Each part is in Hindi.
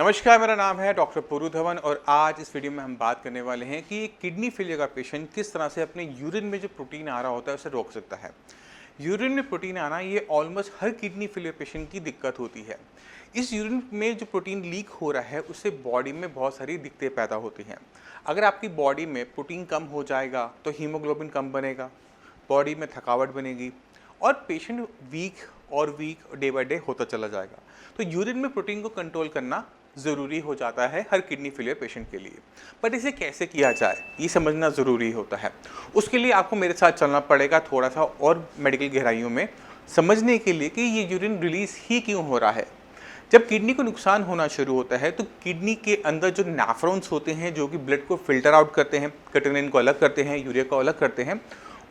नमस्कार, मेरा नाम है डॉक्टर पुरु धवन और आज इस वीडियो में हम बात करने वाले हैं कि किडनी फेलियर का पेशेंट किस तरह से अपने यूरिन में जो प्रोटीन आ रहा होता है उसे रोक सकता है। यूरिन में प्रोटीन आना ये ऑलमोस्ट हर किडनी फेलियर पेशेंट की दिक्कत होती है। इस यूरिन में जो प्रोटीन लीक हो रहा है उससे बॉडी में बहुत सारी दिक्कतें पैदा होती हैं। अगर आपकी बॉडी में प्रोटीन कम हो जाएगा तो हीमोग्लोबिन कम बनेगा, बॉडी में थकावट बनेगी और patient weak day by day होता चला जाएगा। तो यूरिन में प्रोटीन को कंट्रोल करना ज़रूरी हो जाता है हर किडनी फेलियर पेशेंट के लिए। बट इसे कैसे किया जाए ये समझना ज़रूरी होता है। उसके लिए आपको मेरे साथ चलना पड़ेगा थोड़ा सा और मेडिकल गहराइयों में समझने के लिए कि ये यूरिन रिलीज़ ही क्यों हो रहा है। जब किडनी को नुकसान होना शुरू होता है तो किडनी के अंदर जो नेफ्रॉन्स होते हैं जो कि ब्लड को फिल्टर आउट करते हैं, क्रिएटिनिन को अलग करते हैं, यूरिया को अलग करते हैं,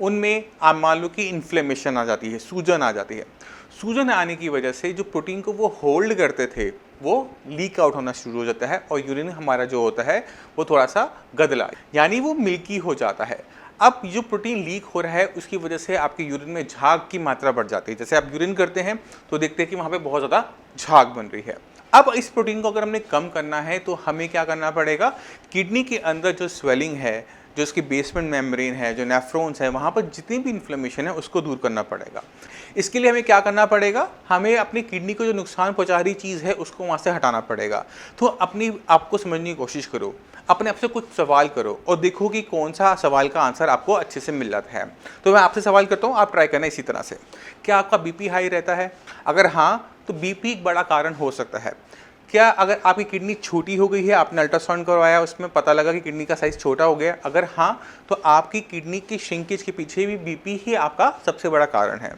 उनमें आप मान लो कि इन्फ्लेमेशन आ जाती है, सूजन आ जाती है। सूजन आने की वजह से जो प्रोटीन को वो होल्ड करते थे वो लीक आउट होना शुरू हो जाता है और यूरिन हमारा जो होता है वो थोड़ा सा गदला यानी वो मिल्की हो जाता है। अब जो प्रोटीन लीक हो रहा है उसकी वजह से आपके यूरिन में झाग की मात्रा बढ़ जाती है। जैसे आप यूरिन करते हैं तो देखते हैं कि वहाँ पे बहुत ज़्यादा झाग बन रही है। अब इस प्रोटीन को अगर हमने कम करना है तो हमें क्या करना पड़ेगा, किडनी के अंदर जो स्वेलिंग है, जो इसकी बेसमेंट मेम्ब्रेन है, जो नेफ्रॉन्स है, वहाँ पर जितनी भी इन्फ्लेमेशन है उसको दूर करना पड़ेगा। इसके लिए हमें क्या करना पड़ेगा, हमें अपनी किडनी को जो नुकसान पहुँचा रही चीज़ है उसको वहाँ से हटाना पड़ेगा। तो अपनी आपको समझने की कोशिश करो, अपने आप से कुछ सवाल करो और देखो कि कौन सा सवाल का आंसर आपको अच्छे से मिल जाता है। तो मैं आपसे सवाल करता हूँ, आप ट्राई करना इसी तरह से। क्या आपका बीपी हाई रहता है? अगर हाँ तो बीपी एक बड़ा कारण हो सकता है। क्या अगर आपकी किडनी छोटी हो गई है, आपने अल्ट्रासाउंड करवाया, उसमें पता लगा कि किडनी का साइज़ छोटा हो गया, अगर हाँ तो आपकी किडनी की श्रिंकेज के पीछे भी बीपी ही आपका सबसे बड़ा कारण है।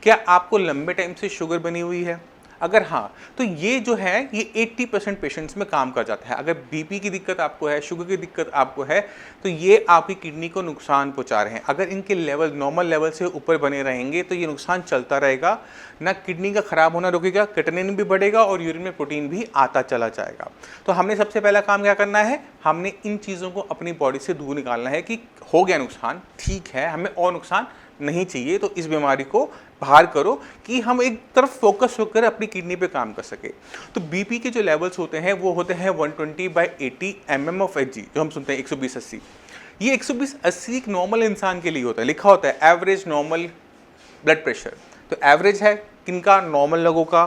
क्या आपको लंबे टाइम से शुगर बनी हुई है? अगर हाँ तो ये जो है ये 80% पेशेंट्स में काम कर जाता है। अगर बीपी की दिक्कत आपको है, शुगर की दिक्कत आपको है तो ये आपकी किडनी को नुकसान पहुंचा रहे हैं। अगर इनके लेवल नॉर्मल लेवल से ऊपर बने रहेंगे तो ये नुकसान चलता रहेगा, ना किडनी का ख़राब होना रुकेगा, क्रिएटिनिन भी बढ़ेगा और यूरिन में प्रोटीन भी आता चला जाएगा। तो हमने सबसे पहला काम क्या करना है, हमने इन चीज़ों को अपनी बॉडी से दूर निकालना है कि हो गया नुकसान, ठीक है, हमें और नुकसान नहीं चाहिए, तो इस बीमारी को बाहर करो कि हम एक तरफ फोकस होकर अपनी किडनी पे काम कर सके। तो बीपी के जो लेवल्स होते हैं वो होते हैं 120/80 mm of Hg, जो हम सुनते हैं 120/80। ये 120/80 एक नॉर्मल इंसान के लिए होता है, लिखा होता है एवरेज नॉर्मल ब्लड प्रेशर। तो एवरेज है किनका? नॉर्मल लोगों का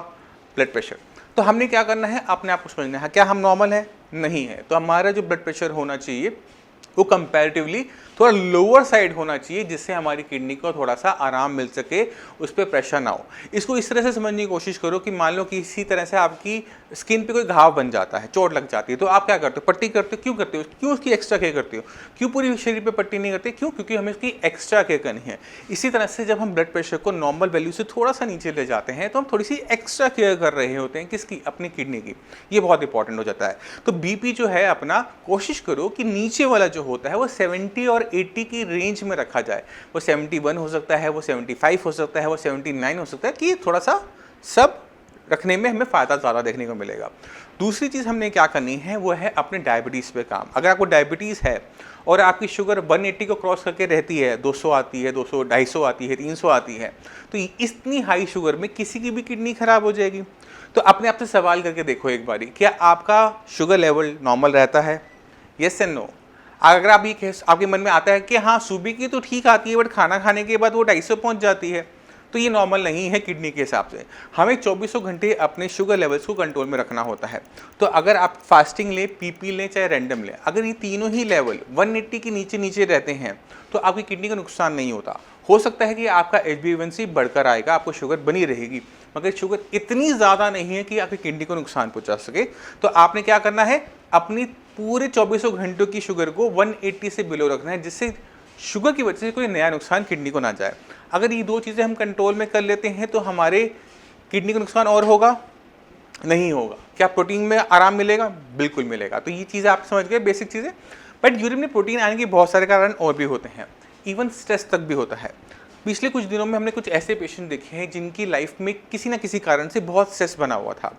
ब्लड प्रेशर। तो हमने क्या करना है, अपने आप को समझना है, क्या हम नॉर्मल है? नहीं है। तो हमारा जो ब्लड प्रेशर होना चाहिए वो कंपैरेटिवली थोड़ा लोअर साइड होना चाहिए, जिससे हमारी किडनी को थोड़ा सा आराम मिल सके, उस पर प्रेशर ना हो। इसको इस तरह से समझने की कोशिश करो कि मान लो कि इसी तरह से आपकी स्किन पे कोई घाव बन जाता है, चोट लग जाती है, तो आप क्या करते हो? पट्टी करते हो। क्यों करते हो? क्यों उसकी एक्स्ट्रा केयर करते हो? क्यों पूरी शरीर पे पट्टी नहीं करते? क्यों? क्योंकि हमें उसकी एक्स्ट्रा केयर करनी है। इसी तरह से जब हम ब्लड प्रेशर को नॉर्मल वैल्यू से थोड़ा सा नीचे ले जाते हैं तो हम थोड़ी सी एक्स्ट्रा केयर कर रहे होते हैं, किसकी? अपनी किडनी की। ये बहुत इंपॉर्टेंट हो जाता है। तो बीपी जो है अपना कोशिश करो कि नीचे वाला जो होता है वो 70 और 80 की रेंज में रखा जाए। वो 71 हो सकता है, वो 75 हो सकता है, वो 79 हो सकता है, कि थोड़ा सा सब रखने में हमें फ़ायदा ज़्यादा देखने को मिलेगा। दूसरी चीज़ हमने क्या करनी है वो है अपने डायबिटीज़ पे काम। अगर आपको डायबिटीज़ है और आपकी शुगर 180 को क्रॉस करके रहती है, 200 आती है, 200 250 आती है, 300 आती है, तो इतनी हाई शुगर में किसी की भी किडनी ख़राब हो जाएगी। तो अपने आप से सवाल करके देखो एक बारी, क्या आपका शुगर लेवल नॉर्मल रहता है? Yes and no. अगर आप ये आपके मन में आता है कि हाँ सुबह की तो ठीक आती है बट खाना खाने के बाद वो 250 पहुँच जाती है, तो ये नॉर्मल नहीं है किडनी के हिसाब से। हमें 24 घंटे अपने शुगर लेवल्स को कंट्रोल में रखना होता है। तो अगर आप फास्टिंग लें, पीपी लें, चाहे रैंडम लें, अगर ये तीनों ही लेवल 180 के नीचे नीचे रहते हैं तो आपकी किडनी का नुकसान नहीं होता। हो सकता है कि आपका HbA1c बढ़कर आएगा, आपको शुगर बनी रहेगी, मगर शुगर इतनी ज़्यादा नहीं है कि आपकी किडनी को नुकसान पहुँचा सके। तो आपने क्या करना है, अपनी पूरे 24 घंटों की शुगर को 180 से बिलो रखना है, जिससे शुगर की वजह से कोई नया नुकसान किडनी को ना जाए। अगर ये दो चीज़ें हम कंट्रोल में कर लेते हैं तो हमारे किडनी को नुकसान और होगा? नहीं होगा। क्या प्रोटीन में आराम मिलेगा? बिल्कुल मिलेगा। तो ये चीज़ें आप समझ गए, बेसिक चीज़ें। बट यूरिन में प्रोटीन आने के बहुत सारे कारण और भी होते हैं, इवन स्ट्रेस तक भी होता है। पिछले कुछ दिनों में हमने कुछ ऐसे पेशेंट देखे हैं जिनकी लाइफ में किसी ना किसी कारण से बहुत स्ट्रेस बना हुआ था।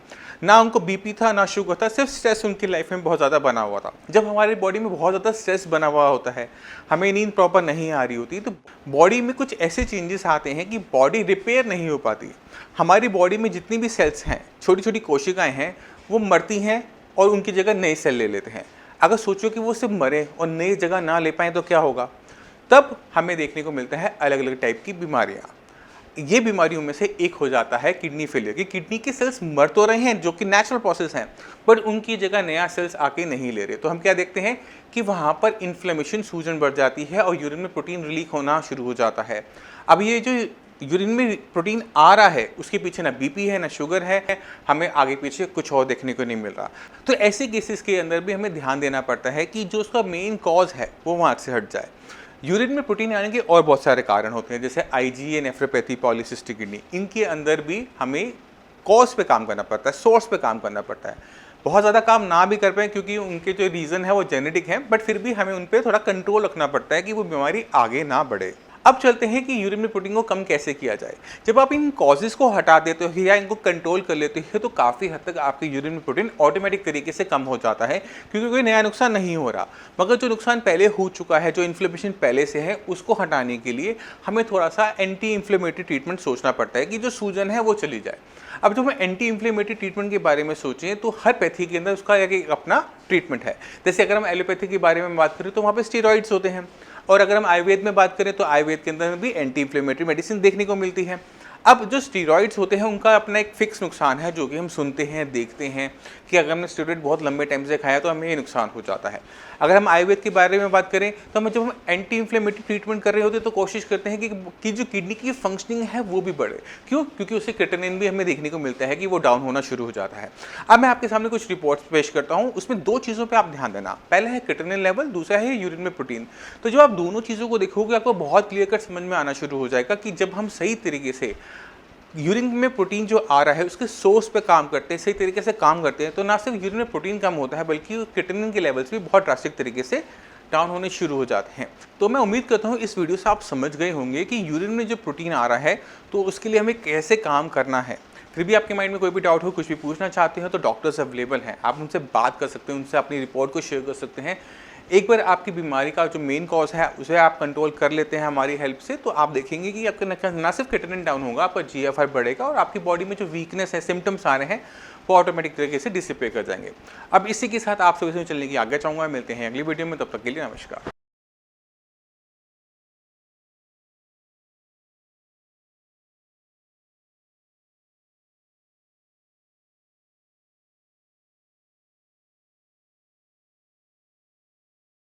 ना उनको बीपी था, ना शुगर था, सिर्फ स्ट्रेस उनकी लाइफ में बहुत ज़्यादा बना हुआ था। जब हमारी बॉडी में बहुत ज़्यादा स्ट्रेस बना हुआ होता है, हमें नींद प्रॉपर नहीं आ रही होती, तो बॉडी में कुछ ऐसे चेंजेस आते हैं कि बॉडी रिपेयर नहीं हो पाती। हमारी बॉडी में जितनी भी सेल्स हैं, छोटी छोटी कोशिकाएँ हैं, वो मरती हैं और उनकी जगह नए सेल ले लेते हैं। अगर सोचो कि वो सिर्फ मरे और नई जगह ना ले पाएँ तो क्या होगा? तब हमें देखने को मिलता है अलग अलग टाइप की बीमारियाँ। ये बीमारियों में से एक हो जाता है किडनी फेलियर, कि किडनी के सेल्स मर तो रहे हैं जो कि नेचुरल प्रोसेस हैं, बट उनकी जगह नया सेल्स आके नहीं ले रहे। तो हम क्या देखते हैं कि वहाँ पर इन्फ्लेमेशन, सूजन बढ़ जाती है और यूरिन में प्रोटीन लीक होना शुरू हो जाता है। अब ये जो यूरिन में प्रोटीन आ रहा है उसके पीछे ना बीपी है ना शुगर है, हमें आगे पीछे कुछ और देखने को नहीं मिल रहा। तो ऐसे केसेस के अंदर भी हमें ध्यान देना पड़ता है कि जो उसका मेन कॉज है वो वहाँ से हट जाए। यूरिन में प्रोटीन आने के और बहुत सारे कारण होते हैं, जैसे आईजीए, नेफ्रोपैथी, पॉलीसिस्टिक किडनी। इनके अंदर भी हमें कॉज पे काम करना पड़ता है, सोर्स पे काम करना पड़ता है। बहुत ज़्यादा काम ना भी कर पाए क्योंकि उनके जो रीज़न है वो जेनेटिक है, बट फिर भी हमें उन पर थोड़ा कंट्रोल रखना पड़ता है कि वो बीमारी आगे ना बढ़े। अब चलते हैं कि यूरिन में प्रोटीन को कम कैसे किया जाए। जब आप इन कॉजेज़ को हटा देते हो या इनको कंट्रोल कर लेते हो तो काफ़ी हद तक आपके यूरिन में प्रोटीन ऑटोमेटिक तरीके से कम हो जाता है, क्योंकि कोई नया नुकसान नहीं हो रहा। मगर जो नुकसान पहले हो चुका है, जो इन्फ्लेमेशन पहले से है, उसको हटाने के लिए हमें थोड़ा सा एंटी इन्फ्लेमेटरी ट्रीटमेंट सोचना पड़ता है कि जो सूजन है वो चली जाए। अब जब हम एंटी इन्फ्लेमेटरी ट्रीटमेंट के बारे में सोचें तो हर पैथी के अंदर उसका एक अपना ट्रीटमेंट है। जैसे अगर हम एलोपैथी के बारे में बात करें तो वहाँ पे स्टेरॉइड्स होते हैं, और अगर हम आयुर्वेद में बात करें तो आयुर्वेद के अंदर भी एंटी इन्फ्लेमेटरी मेडिसिन देखने को मिलती है। अब जो स्टेरॉइड्स होते हैं उनका अपना एक फिक्स नुकसान है, जो कि हम सुनते हैं, देखते हैं कि अगर हमने स्टेरॉइड बहुत लंबे टाइम से खाया तो हमें ये नुकसान हो जाता है। अगर हम आयुर्वेद के बारे में बात करें तो हम जब हम एंटी इन्फ्लेमेटरी ट्रीटमेंट कर रहे होते हैं तो कोशिश करते हैं कि जो किडनी की फंक्शनिंग है वो भी बढ़े। क्यों? क्योंकि उससे क्रिएटिनिन भी हमें देखने को मिलता है कि वो डाउन होना शुरू हो जाता है। अब मैं आपके सामने कुछ रिपोर्ट्स पेश करता हूँ, उसमें दो चीज़ों पर आप ध्यान देना। पहला है क्रिएटिनिन लेवल, दूसरा है यूरिन में प्रोटीन। तो जब आप दोनों चीज़ों को देखोगे आपको बहुत क्लियर कट समझ में आना शुरू हो जाएगा कि जब हम सही तरीके से यूरिन में प्रोटीन जो आ रहा है उसके सोर्स पे काम करते हैं, सही तरीके से काम करते हैं, तो ना सिर्फ यूरिन में प्रोटीन कम होता है बल्कि क्रिएटिनिन के लेवल्स भी बहुत ड्रास्टिक तरीके से डाउन होने शुरू हो जाते हैं। तो मैं उम्मीद करता हूँ इस वीडियो से आप समझ गए होंगे कि यूरिन में जो प्रोटीन आ रहा है तो उसके लिए हमें कैसे काम करना है। फिर भी आपके माइंड में कोई भी डाउट हो, कुछ भी पूछना चाहते हो तो डॉक्टर्स अवेलेबल हैं, आप उनसे बात कर सकते हैं, उनसे अपनी रिपोर्ट को शेयर कर सकते हैं। एक बार आपकी बीमारी का जो मेन कॉज है उसे आप कंट्रोल कर लेते हैं हमारी हेल्प से, तो आप देखेंगे कि आपका ना सिर्फ क्रिएटिनिन डाउन होगा, आपका जीएफआर बढ़ेगा और आपकी बॉडी में जो वीकनेस है, सिम्टम्स आ रहे हैं, वो ऑटोमेटिक तरीके से डिसिपेट कर जाएंगे। अब इसी के साथ आपसे चलने की आज्ञा चाहूँगा। मिलते हैं अगली वीडियो में, तब तक के लिए नमस्कार।